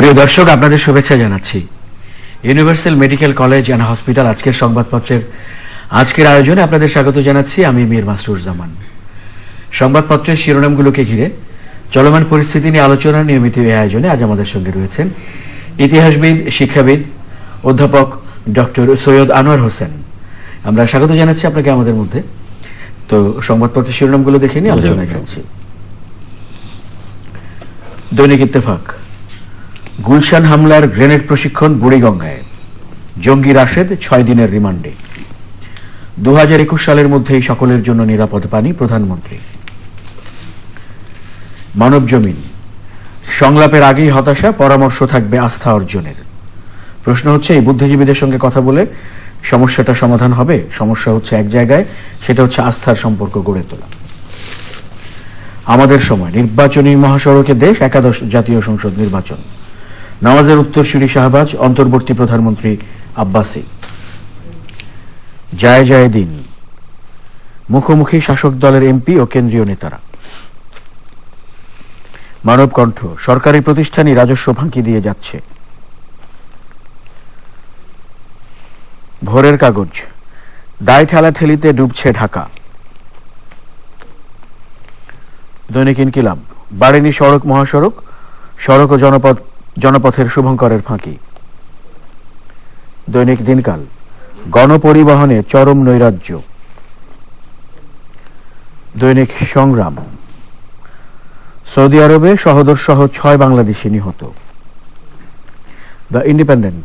প্রিয় দর্শক, আপনাদের শুভেচ্ছা জানাচ্ছি। Universal Medical college and hospital আজকের সংবাদপত্রের আজকের আয়োজনে আপনাদের স্বাগত জানাচ্ছি। আমি মীর মাসরুর জামান। সংবাদপত্রের শিরোনামগুলোকে ঘিরে চলমান পরিস্থিতি নিয়ে আলোচনার নিয়মিত এই আয়োজনে আজ আমাদের সঙ্গে রয়েছেন ইতিহাসবিদ, শিক্ষাবিদ, অধ্যাপক ডক্টর সৈয়দ আনোয়ার হোসেন। আমরা স্বাগত জানাচ্ছি আপনাকে আমাদের মধ্যে। তো সংবাদপত্রের শিরোনামগুলো দেখে নিয়ে আলোচনায় যাচ্ছি। দৈনিক ইত্তেফাক, গুলশান হামলার গ্রেনেড প্রশিক্ষণ বুড়িগঙ্গায়, জঙ্গি রাশেদ 6 দিনের রিমান্ডে। 2021 সালের মধ্যেই সকলের জন্য নিরাপদ পানি, প্রধানমন্ত্রী। মানব জমিন, সংলাপের আগেই হতাশা, পরামর্শ থাকবে আস্থা অর্জনের। প্রশ্ন হচ্ছে, এই বুদ্ধিজীবীদের সঙ্গে কথা বলে সমস্যাটা সমাধান হবে? সমস্যা হচ্ছে এক জায়গায়, সেটা হচ্ছে আস্থার সম্পর্ক গড়ে তোলা। আমাদের সময়, নির্বাচনী মহাসড়কে দেশ, একাদশ জাতীয় সংসদ নির্বাচন। নওয়াজের উত্তরসূরি শাহবাজ, অন্তর্বর্তী প্রধানমন্ত্রী আব্বাসী। যায় যায় দিন, মুখোমুখি শাসক দলের এমপি ও কেন্দ্রীয় নেতারা। মানব কণ্ঠ, সরকারি প্রতিষ্ঠানই রাজস্ব ফাঁকি দিয়ে যাচ্ছে। ভোরের কাগজ, দায় ঠেলাঠেলিতে ডুবছে ঢাকা। দৈনিক ইনকিলাব, বাড়েনি সড়ক মহাসড়ক, সড়ক ও জনপথের শুভঙ্করের ফাঁকি। দৈনিক দিনকাল, গণপরিবহনে চরম নৈরাজ্য। দৈনিক সংগ্রাম, সৌদি আরবে সহোদর সহ 6 বাংলাদেশি নিহত। The Independent,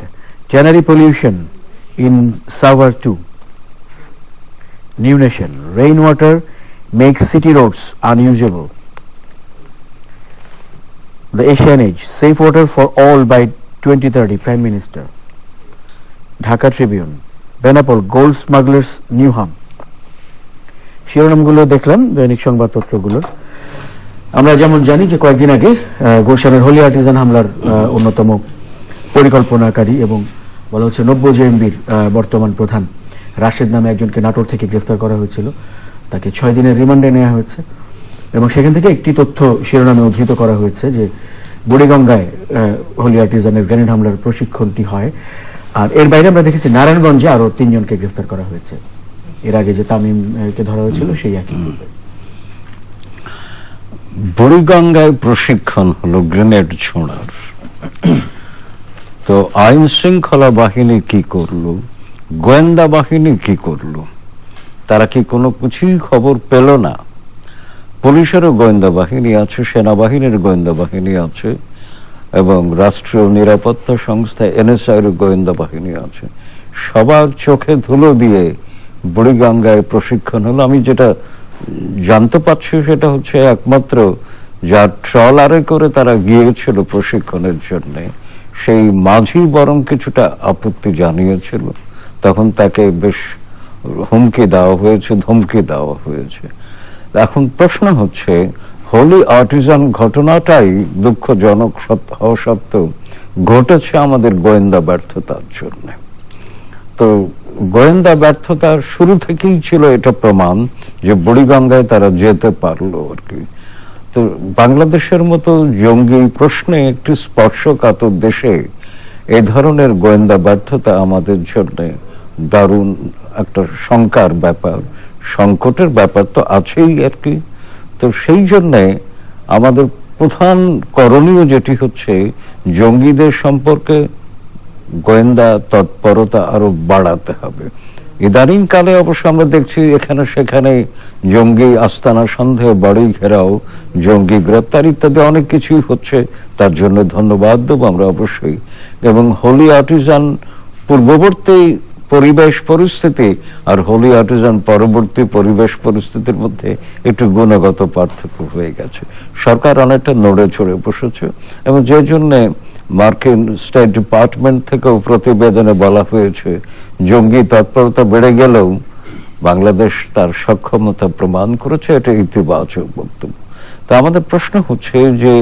tannery pollution in Savar 2। New Nation, rain water makes city roads unusable. The Asian Age, safe water for all by 2030, Prime Minister. Dhaka Tribune, Benapole gold smugglers নিউ হাম। শিরোনামগুলো দেখলাম দৈনিক সংবাদপত্রগুলোর। আমরা যেমন জানি যে কয়েকদিন আগে গুলশানের হোলি আর্টিজান হামলার অন্যতম পরিকল্পনাকারী এবং বলা হচ্ছে 90 জেএমবির বর্তমান প্রধান রাশেদ নামে একজনকে নাটোর থেকে গ্রেফতার করা হয়েছিল। তাকে 6 দিনের রিমান্ডে নেওয়া হয়েছে এবং সেখান থেকে একটি তথ্য শিরোনামে উদ্ধৃত করা হয়েছে যে বুড়িগঙ্গায় হোলি আর্টিজানের গ্রেনেড হামলার প্রশিক্ষণটি হয়। আর এর বাইরে আমরা দেখেছি নারায়ণগঞ্জে আরো 3 জনকে গ্রেফতার করা হয়েছে। এর আগে যে তামিমকে ধরা হয়েছিল সেই একই গ্রুপে। বুড়িগঙ্গায় প্রশিক্ষণ হলো গ্রেনেড ছোঁড়ার। তো আইন শৃঙ্খলা বাহিনী কি করলো, গোয়েন্দা বাহিনী কি করলো? তারা কি কোনো কিছুই খবর পেল না? পুলিশেরও গোয়েন্দা বাহিনী আছে, সেনাবাহিনীর গোয়েন্দা বাহিনী আছে এবং রাষ্ট্রীয় নিরাপত্তা সংস্থা এনএসআইয়ের গোয়েন্দা বাহিনী আছে। সবার চোখে ধুলো দিয়ে বুড়িগঙ্গায় প্রশিক্ষণ হলো। আমি যেটা জানতে পারছি সেটা হচ্ছে একমাত্র যার ট্রলারে করে তারা গিয়েছিল প্রশিক্ষণের জন্য, সেই মাঝি বরং কিছুটা আপত্তি জানিয়েছিল। তখন তাকে বেশ হুমকি দেওয়া হয়েছে, ধমকি দেওয়া হয়েছে। এখন প্রশ্ন হচ্ছে, হোলি আর্টিজান ঘটনাটাই দুঃখজনক হওয়া সত্ত্বেও ঘটেছে আমাদের গোয়েন্দা ব্যর্থতার জন্য। তো গোয়েন্দা ব্যর্থতার শুরু থেকেই ছিল এটা প্রমাণ যে বুড়িগঙ্গায় তারা যেতে পারলো আর কি। তো বাংলাদেশের মতো জঙ্গি প্রশ্নে একটি স্পর্শকাতর দেশে এ ধরনের গোয়েন্দা ব্যর্থতা আমাদের জন্য দারুণ একটা শঙ্কার ব্যাপার, সংকটের ব্যাপার তো আছেই আর কি। তো সেই জন্য আমাদের প্রধান করণীয় যেটি হচ্ছে জঙ্গিদের সম্পর্কে গোয়েন্দা তৎপরতা আরো বাড়াতে হবে। ইদানিং কালে অবশ্য আমরা দেখছি এখানে সেখানে জঙ্গি আস্তানা সন্দেহ, বাড়ি ঘেরাও, জঙ্গি গ্রেপ্তার ইত্যাদি অনেক কিছুই হচ্ছে। তার জন্য ধন্যবাদ দেবো আমরা অবশ্যই। এবং হোলি আর্টিজান পূর্ববর্তী পরিবেশ পরিস্থিতি আর হোলি আর্টিজান পরবর্তী পরিবেশ পরিস্থিতির মধ্যে একটু গুণগত পার্থক্য হয়ে গেছে। সরকার অনেকটা নড়ে চড়ে বসেছে এবং যে জন্য মার্কিন স্টেট ডিপার্টমেন্ট থেকেও প্রতিবেদনে বলা হয়েছে জঙ্গি তৎপরতা বেড়ে গেলেও বাংলাদেশ তার সক্ষমতা প্রমাণ করেছে। এটা ইতিবাচক বক্তব্য। তো আমাদের প্রশ্ন হচ্ছে যে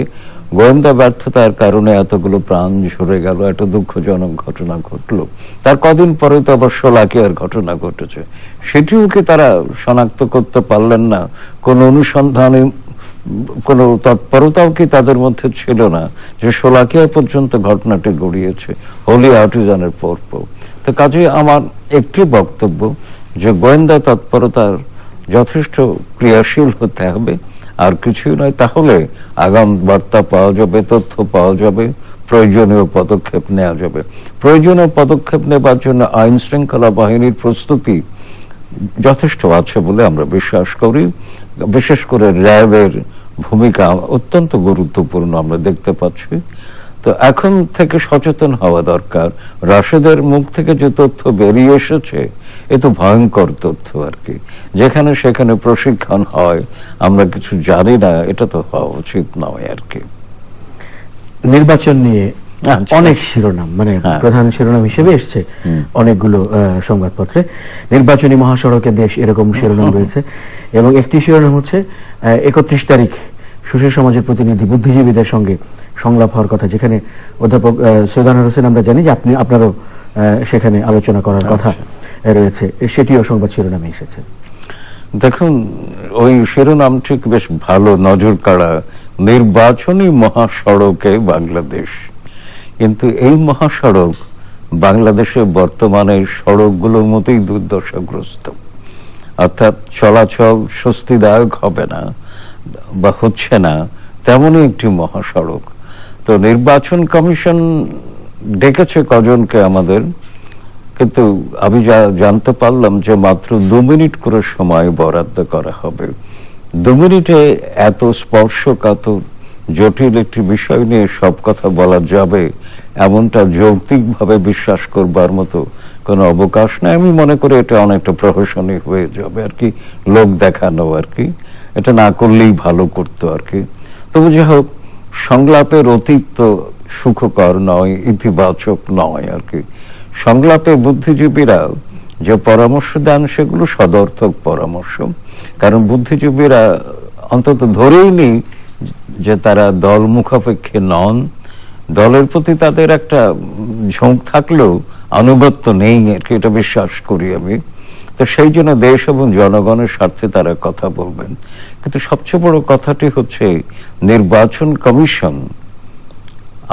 গোয়েন্দা ব্যর্থতার কারণে এতগুলো প্রাণ ঝরে গেল, এত দুঃখজনক ঘটনা ঘটলো। তার কদিন পরে তো আবার শোলাকিয়ার ঘটনা ঘটেছে, সেটিও কি তারা শনাক্ত করতে পারলেন না? কোন অনুসন্ধানী কোনো তৎপরতাও কি তাদের মধ্যে ছিল না যে শোলাকিয়া পর্যন্ত ঘটনাটি গড়িয়েছে হোলি আর্টিজানের পর। তো কাজে আমার একটি বক্তব্য যে গোয়েন্দা তৎপরতার যথেষ্ট ক্রিয়াশীল হতে হবে, আর কিছুই নয়। তাহলে আগাম বার্তা পাওয়া যাবে, তথ্য পাওয়া যাবে, প্রয়োজনীয় পদক্ষেপ নেওয়া যাবে। প্রয়োজনীয় পদক্ষেপ নেবার জন্য আইন শৃঙ্খলা বাহিনীর প্রস্তুতি যথেষ্ট আছে বলে আমরা বিশ্বাস করি। বিশেষ করে র্যাবের ভূমিকা অত্যন্ত গুরুত্বপূর্ণ আমরা দেখতে পাচ্ছি। তো এখন থেকে সচেতন হওয়া দরকার। রাশেদের মুখ থেকে যে তথ্য বেরিয়ে এসেছে এ তো ভয়ঙ্কর তথ্য আর কি। যেখানে সেখানে প্রশিক্ষণ হয়, আমরা কিছু জানি না, এটা তো হওয়া উচিত নয় আর কি। নির্বাচন নিয়ে অনেক শিরোনাম, মানে প্রধান শিরোনাম হিসেবে এসছে অনেকগুলো সংবাদপত্রে। নির্বাচনী মহাসড়কে দেশ, এরকম শিরোনাম রয়েছে। এবং একটি শিরোনাম হচ্ছে 31 তারিখ সুশীল সমাজের প্রতিনিধি বুদ্ধিজীবীদের সঙ্গে সংলাপ হওয়ার কথা, যেখানে অধ্যাপক সৈয়দ আনোয়ার হোসেন, আমরা জানি যে আপনারও সেখানে আলোচনা করার কথা রয়েছে, সেটিও সংবাদ শিরোনামে এসেছে। দেখুন, ওই শিরোনামটি বেশ ভালো, নজর কাড়া, নির্বাচনী মহাসড়কে বাংলাদেশ। কিন্তু এই মহাসড়ক বাংলাদেশের বর্তমানে সড়কগুলোর মতোই দুর্দশাগ্রস্ত, অর্থাৎ চলাচল স্বস্তিদায়ক হবে না বা হচ্ছে না, তেমনই একটি মহাসড়ক। তো নির্বাচন কমিশন ডেকেছে কজনকে আমাদের, কিন্তু আমি যা জানতে পারলাম যে মাত্র 2 মিনিট করে সময় বরাদ্দ করা হবে। 2 মিনিটে এত স্পর্শকাতর জটিল একটি বিষয় নিয়ে সব কথা বলা যাবে এমনটা যৌক্তিকভাবে বিশ্বাস করবার মতো কোনো অবকাশ নাই। আমি মনে করি এটা অনেকটা প্রহসনী হয়ে যাবে আর কি, লোক দেখানো আর কি। এটা না করলেই ভালো করতো আর কি। তবু যাই হোক, সংলাপের অতীত তো সুখকর নয়, ইতিবাচক নয় আর কি। সংলাপে বুদ্ধিজীবীরা যে পরামর্শ দেন সেগুলো সদর্থক পরামর্শ, কারণ বুদ্ধিজীবীরা অন্তত ধরেই নেই যে তারা দল মুখাপেক্ষী নন। দলের প্রতি তাদের একটা ঝোঁক থাকলেও আনুগত্য নেই আর কি, এটা বিশ্বাস করি আমি। তো সেই জন্য দেশ এবং জনগণের স্বার্থে তারা কথা বলবেন। কিন্তু সবচেয়ে বড় কথাটি হচ্ছে নির্বাচন কমিশন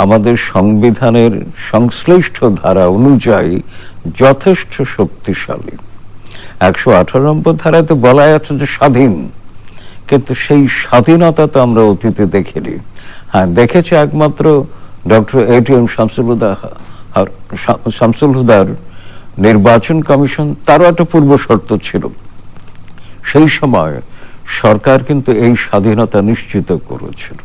আমাদের সংবিধানের সংশ্লিষ্ট ধারা অনুযায়ী যথেষ্ট শক্তিশালী। 118 নম্বর ধারাতে বলা আছে যে স্বাধীন, কিন্তু সেই স্বাধীনতা তো আমরা অতীতে দেখিনি। হ্যাঁ, দেখেছে একমাত্র ডক্টর এটিএম শামসুল হুদার নির্বাচন কমিশন। তারও একটা পূর্ব শর্ত ছিল, সেই সময় সরকার কিন্তু এই স্বাধীনতা নিশ্চিত করেছিল।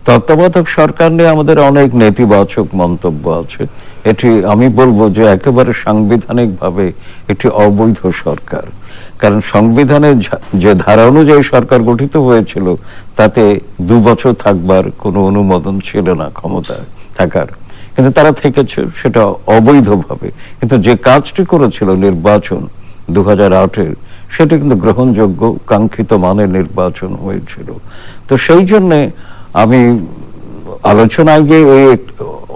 তত্ত্বাবধায়ক সরকার নিয়ে আমাদের অনেক নেতিবাচক মন্তব্য আছে। এটি আমি বলবো যে একেবারে সাংবিধানিক ভাবে এটি অবৈধ সরকার, কারণ সংবিধানের যে ধারা অনুযায়ী সরকার গঠিত হয়েছিল তাতে 2 বছর থাকবার কোনো অনুমোদন ছিল না ক্ষমতা থাকার, কিন্তু তারা থেকেছে সেটা অবৈধভাবে। কিন্তু যে কাজটি করেছিল নির্বাচন 2008-এর, সেটা কিন্তু গ্রহণযোগ্য কাঙ্ক্ষিত মানের নির্বাচন হয়েছিল। তো সেই জন্যে আমি আলোচনায় গিয়ে ওই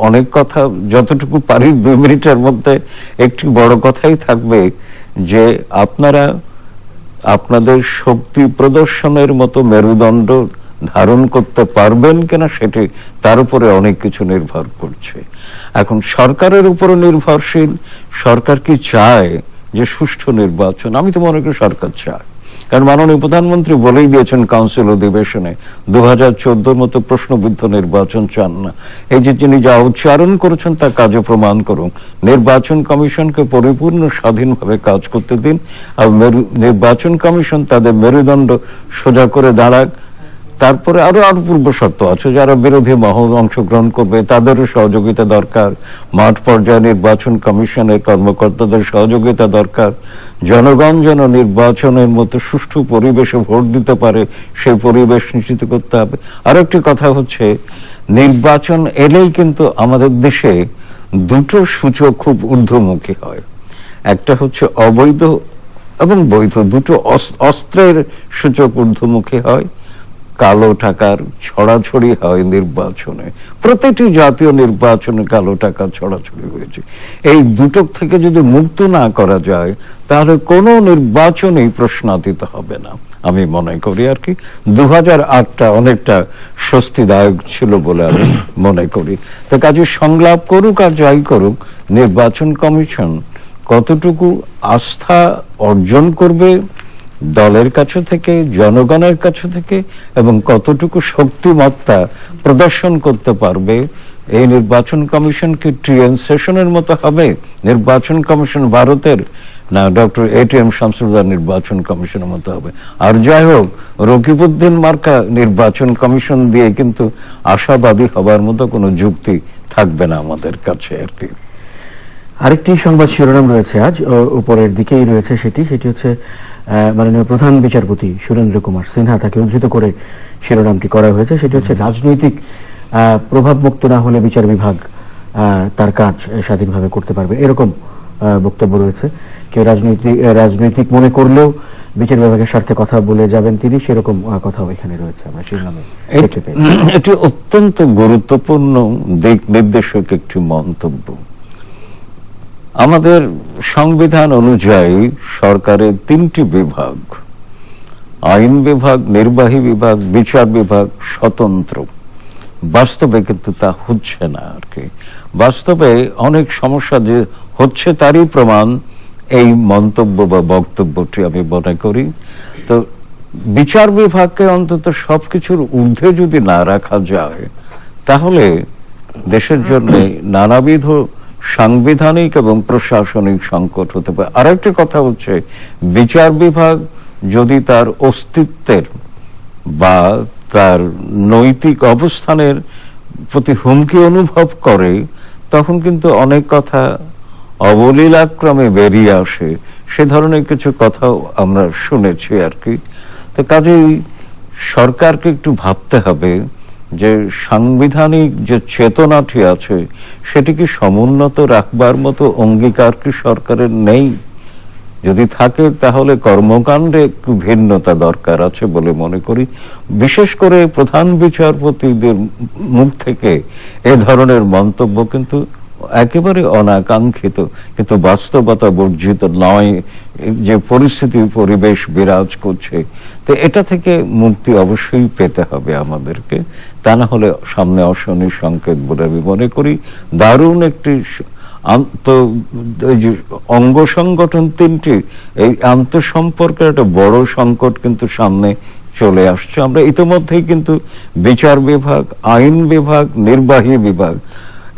অনেক কথা যতটুকু পারি 2 মিনিটের মধ্যে একটি বড় কথাই থাকবে যে আপনারা আপনাদের শক্তি প্রদর্শনের মতো মেরুদণ্ড ধারণ করতে পারবেন কিনা সেটি তার উপরে অনেক কিছু নির্ভর করছে। এখন সরকারের উপরে নির্ভরশীল। সরকার কি চায় যে সুষ্ঠু নির্বাচন? আমি তো মনে করি সরকার চায়, কারণ মাননীয় প্রধানমন্ত্রী বলেই দিয়েছেন কাউন্সিল অধিবেশনে 2014 মতো প্রশ্নবিদ্ধ নির্বাচন চান না। এই যে তিনি যা উচ্চারণ করেছেন তা কাজে প্রমাণ করুন। নির্বাচন কমিশনকে পরিপূর্ণ স্বাধীনভাবে কাজ করতে দিন, আর নির্বাচন কমিশন তাদের মেরুদণ্ড সোজা করে দাঁড়াক। তারপরে আরো পূর্ব শর্ত আছে, যারা বিরোধী মহল অংশগ্রহণ করবে তাদেরও সহযোগিতা দরকার, মাঠ পর্যায়ে নির্বাচন কমিশনের কর্মকর্তাদের সহযোগিতা দরকার, জনগণ যেন নির্বাচনের মতো সুষ্ঠু পরিবেশে ভোট দিতে পারে সেই পরিবেশ নিশ্চিত করতে হবে। আর একটি কথা হচ্ছে, নির্বাচন এলেই কিন্তু আমাদের দেশে 2টো সূচক খুব ঊর্ধ্বমুখী হয়। একটা হচ্ছে অবৈধ এবং বৈধ, 2টো অস্ত্রের সূচক ঊর্ধ্বমুখী হয়। কালো টাকার ছড়াছড়ি হয় নির্বাচনে, প্রতিটি জাতীয় নির্বাচনে কালো টাকা ছড়াছড়ি হয়েছে। এই দুটো থেকে যদি মুক্ত না করা যায় তাহলে কোনো নির্বাচনই প্রশ্নাতীত হবে না আমি মনে করি আর কি। 2008টা অনেকটা স্বস্তিদায়ক ছিল বলে আমি মনে করি। তো কাজে সংলাপ করুক আর যাই করুক, নির্বাচন কমিশন কতটুকু আস্থা অর্জন করবে দলের কাছে থেকে, জনগণের কাছে থেকে, এবং কতটুকু শক্তিমত্তা প্রদর্শন করতে পারবে, এই নির্বাচন কমিশন কি ট্রিএন সেশনের মতো হবে নির্বাচন কমিশন ভারতের, না ডক্টর এটিএম শামসুল্লাহ নির্বাচন কমিশনের মতো হবে? আর যাই হোক, রকিবউদ্দিন মার্কা নির্বাচন কমিশন দিয়ে কিন্তু আশাবাদী হবার মতো কোনো যুক্তি থাকবে না আমাদের কাছে আর কি। আরেকটি সংবাদ শিরোনাম রয়েছে আজ, উপরের দিকেই রয়েছে সেটি হচ্ছে মাননীয় প্রধান বিচারপতি সুরেন্দ্র কুমার সিনহা, তাকে উদ্ধৃত করে শিরোনামটি করা হয়েছে। সেটি হচ্ছে রাজনৈতিক প্রভাবমুক্ত না হলে বিচার বিভাগ তার কাজ স্বাধীনভাবে করতে পারবে, এরকম বক্তব্য রয়েছে। কেউ রাজনৈতিক মনে করলেও বিচার বিভাগের স্বার্থে কথা বলে যাবেন তিনি, সেরকম কথাও এখানে রয়েছে আমরা শিরোনামে। এটি অত্যন্ত গুরুত্বপূর্ণ দিক নির্দেশক একটি মন্তব্য। আমাদের সংবিধান অনুযায়ী সরকারের 3টি বিভাগ, আইন বিভাগ, নির্বাহী বিভাগ, বিচার বিভাগ স্বতন্ত্র। বাস্তবে কিন্তু তা হচ্ছে না আর কি। বাস্তবে অনেক সমস্যা যে হচ্ছে তারই প্রমাণ এই মন্তব্য বা বক্তব্যটি আমি মনে করি। তো বিচার বিভাগকে অন্তত সবকিছুর ঊর্ধ্বে যদি না রাখা যায় তাহলে দেশের জন্য নানাবিধ সাংবিধানিক এবং প্রশাসনিক সংকট হতে পারে। আরেকটি কথা হচ্ছে, বিচার বিভাগ যদি তার অস্তিত্বের বা তার নৈতিক অবস্থানের প্রতি হুমকি অনুভব করে তখন কিন্তু অনেক কথা অবলীলাক্রমে বেরিয়ে আসে। সে ধরনের কিছু কথাও আমরা শুনেছি আর কি। তো কাজেই সরকারকে একটু ভাবতে হবে যে সাংবিধানিক যে চেতনাটি আছে সেটি কি সমুন্নত রাখবার মতো অঙ্গীকার কি সরকারের নেই? যদি থাকে তাহলে কর্মকাণ্ডে একটু ভিন্নতা দরকার আছে বলে মনে করি। বিশেষ করে প্রধান বিচারপতিদের মুখ থেকে এ ধরনের মন্তব্য কিন্তু একেবারে অনাকাঙ্ক্ষিত, কিন্তু বাস্তবতা বর্জিত নয় যে পরিস্থিতি পরিবেশ বিরাজ করছে। তো এটা থেকে মুক্তি অবশ্যই পেতে হবে আমাদেরকে, তা না হলে সামনে অশনি সংকেত বলে আমি মনে করি। দারুণ একটি অঙ্গ সংগঠন 3টি, এই আন্তঃসম্পর্কের একটা বড় সংকট কিন্তু সামনে চলে আসছে। আমরা ইতিমধ্যেই কিন্তু বিচার বিভাগ, আইন বিভাগ, নির্বাহী বিভাগ,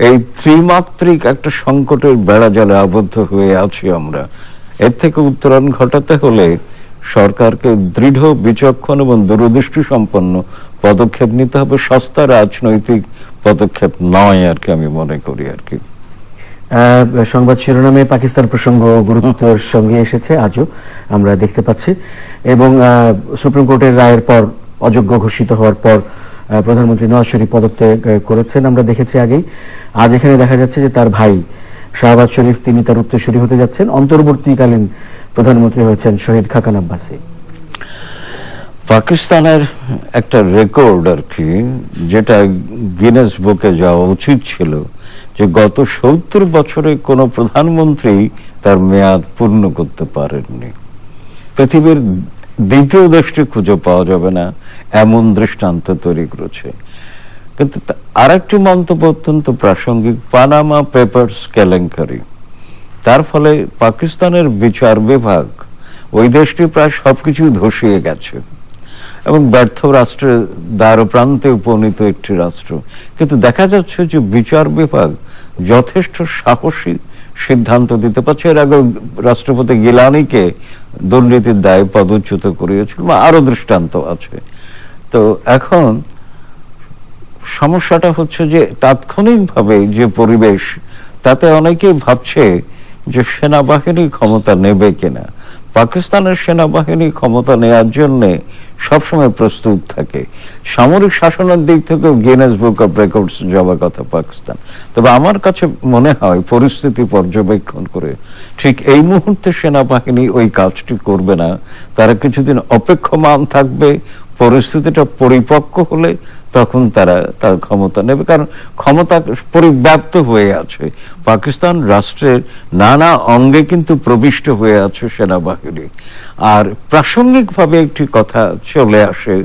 এই ত্রিমাত্রিক একটা সংকটের বেড়াজালে আবদ্ধ হয়ে আছি আমরা। এর থেকে উত্তরণ ঘটাতে হলে সরকারকে দৃঢ়, বিচক্ষণ এবং দূরদৃষ্টি সম্পন্ন পদক্ষেপ নিতে হবে। সস্তা রাজনৈতিক পদক্ষেপ নয় আর কি আমি মনে করি আর কি। সংবাদ শিরোনামে পাকিস্তান প্রসঙ্গ গুরুত্বের সঙ্গে এসেছে আজও আমরা দেখতে পাচ্ছি, এবং সুপ্রিম কোর্টের রায়ের পর অযোগ্য ঘোষিত হওয়ার পর প্রধানমন্ত্রী নওয়াজ শরীফ পদত্যাগ করেছেন আমরা দেখেছি আগেই। আজ এখানে দেখা যাচ্ছে যে তার ভাই শাহবাজ শরীফ তিনি তার উত্তরসূরি হতে যাচ্ছেন। অন্তর্বর্তীকালীন প্রধানমন্ত্রী হয়েছেন শহীদ খাকান আব্বাসী। পাকিস্তানের একটা রেকর্ড আর কি, যেটা গিনেস বুকে যাওয়া উচিত ছিল, যে গত 70 বছরে কোন প্রধানমন্ত্রী তার মেয়াদ পূর্ণ করতে পারেননি। পৃথিবীর দ্বিতীয় দেশটি খুঁজে পাওয়া যাবে না এমন দৃষ্টান্ত তৈরি করেছে। কিন্তু আরেকটি মন্তব্য অত্যন্ত প্রাসঙ্গিক, পানামা পেপারস কেলেঙ্কারি। তার ফলে পাকিস্তানের বিচার বিভাগ, ওই দেশটি প্রায় সবকিছু ধসিয়ে গেছে এবং ব্যর্থ রাষ্ট্রের দ্বারপ্রান্তে উপনীত একটি রাষ্ট্র। কিন্তু দেখা যাচ্ছে যে বিচার বিভাগ যথেষ্ট সাহসী সিদ্ধান্ত দিতে পারছে। এর আগে রাষ্ট্রপতি গিলানিকে দুর্নীতির দায়ে পদচ্যুত করিয়েছিল, আরো দৃষ্টান্ত আছে। তো এখন সমস্যাটা হচ্ছে যে তাৎক্ষণিকভাবে যে পরিবেশ, তাতে অনেকেই ভাবছে যে সেনাবাহিনী ক্ষমতা নেবে কিনা। পাকিস্তানের সেনাবাহিনী ক্ষমতা নেওয়ার জন্য সবসময় প্রস্তুত থাকে। সামরিক শাসনের দিক থেকেও গিনেস বুক অফ রেকর্ডস যাওয়ার কথা পাকিস্তান। তবে আমার কাছে মনে হয় পরিস্থিতি পর্যবেক্ষণ করে ঠিক এই মুহূর্তে সেনাবাহিনী ওই কাজটি করবে না। তারা কিছুদিন অপেক্ষমান থাকবে, পরিস্থিতিটা পরিপক্ক হলে তখন তারা তার ক্ষমতা নেবে, কারণ ক্ষমতা পরিব্যাপ্ত হয়ে আছে। পাকিস্তান রাষ্ট্রের নানা অঙ্গে কিন্তু প্রবিষ্ট হয়ে আছে সেনাবাহিনী। আর প্রাসঙ্গিকভাবে একটি কথা চলে আসে,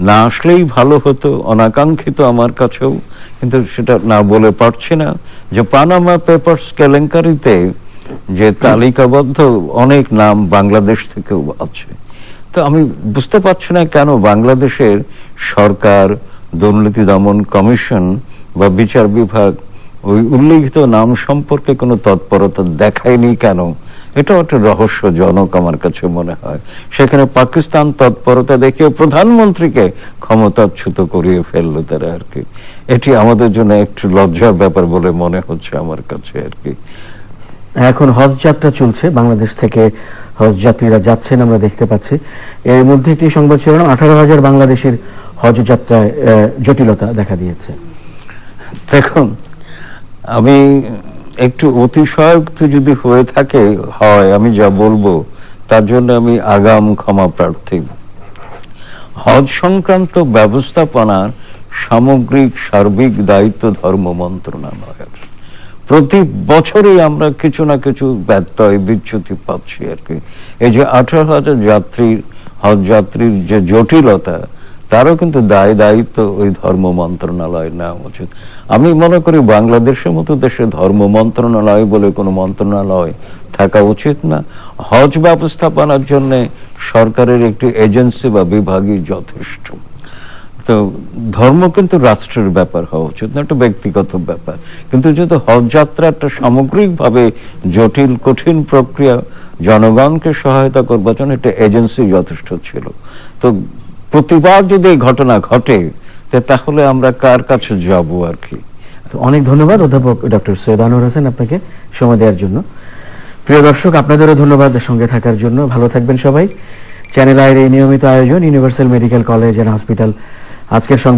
না আসলেই ভালো হতো, অনাকাঙ্ক্ষিত আমার কাছেও, কিন্তু সেটা না বলে পারছি না, যে পানামা পেপারস কেলেঙ্কারিতে যে তালিকাবদ্ধ অনেক নাম বাংলাদেশ থেকেও আছে। তো আমি বুঝতে পারছি না কেন বাংলাদেশের সরকার, দুর্নীতি দমন কমিশন বা বিচার বিভাগ ওই উল্লেখিত নাম সম্পর্কে কোনো তৎপরতা দেখায়নি কেন। এটা একটা রহস্যজনক আমার কাছে মনে হয়। সেখানে পাকিস্তান তৎপরতা দেখিয়ে প্রধানমন্ত্রীকে ক্ষমতাচ্যুত করিয়ে ফেললো তারা আর কি। এটি আমাদের জন্য একটু লজ্জার ব্যাপার বলে মনে হচ্ছে আমার কাছে আর কি। এখন হজ যাত্রা চলছে, বাংলাদেশ থেকে হজ যাত্রীরা যাচ্ছেন আমরা দেখতে পাচ্ছি। এর মধ্যে একটি সংবাদ ছিল, 18,000 বাংলাদেশের হজ যাত্রায় জটিলতা দেখা দিয়েছে। দেখুন, আমি একটু অতিশয়োক্ত যদি হয়ে থাকে হয় আমি যা বলবো তার জন্য আমি আগাম ক্ষমা প্রার্থী। হজ সংক্রান্ত ব্যবস্থাপনার সামগ্রিক সার্বিক দায়িত্ব ধর্ম মন্ত্রণালয়ের। প্রতি বছরই আমরা কিছু না কিছু ব্যত্যয় বিচ্যুতি পাচ্ছি আর কি। এই যে 18,000 যাত্রীর হজ যাত্রীর যে জটিলতা, তারও কিন্তু দায়িত্ব ওই ধর্ম মন্ত্রণালয় নেওয়া উচিত। আমি মনে করি বাংলাদেশের মতো দেশে ধর্ম মন্ত্রণালয় বলে কোনো মন্ত্রণালয় থাকা উচিত না। হজ ব্যবস্থাপনার জন্য সরকারের একটি এজেন্সি বা বিভাগই যথেষ্ট। তো ধর্ম কিন্তু রাষ্ট্রের ব্যাপার হওয়া উচিত না, একটা ব্যক্তিগত ব্যাপার। কিন্তু যেহেতু হজ যাত্রা একটা সামগ্রিকভাবে জটিল কঠিন প্রক্রিয়া, জনগণকে সহায়তা করবার জন্য একটা এজেন্সি যথেষ্ট ছিল। তো প্রতিবার যদি এই ঘটনা ঘটে তাহলে আমরা কার কাছে যাব আর কি। অনেক ধন্যবাদ অধ্যাপক ডক্টর সৈয়দ আনোয়ার হোসেন আপনাকে সময় দেওয়ার জন্য। প্রিয় দর্শক, আপনাদেরও ধন্যবাদ সঙ্গে থাকার জন্য। ভালো থাকবেন সবাই। চ্যানেল আইর এই নিয়মিত আয়োজন Universal Medical College and Hospital. আজকের সংবাদ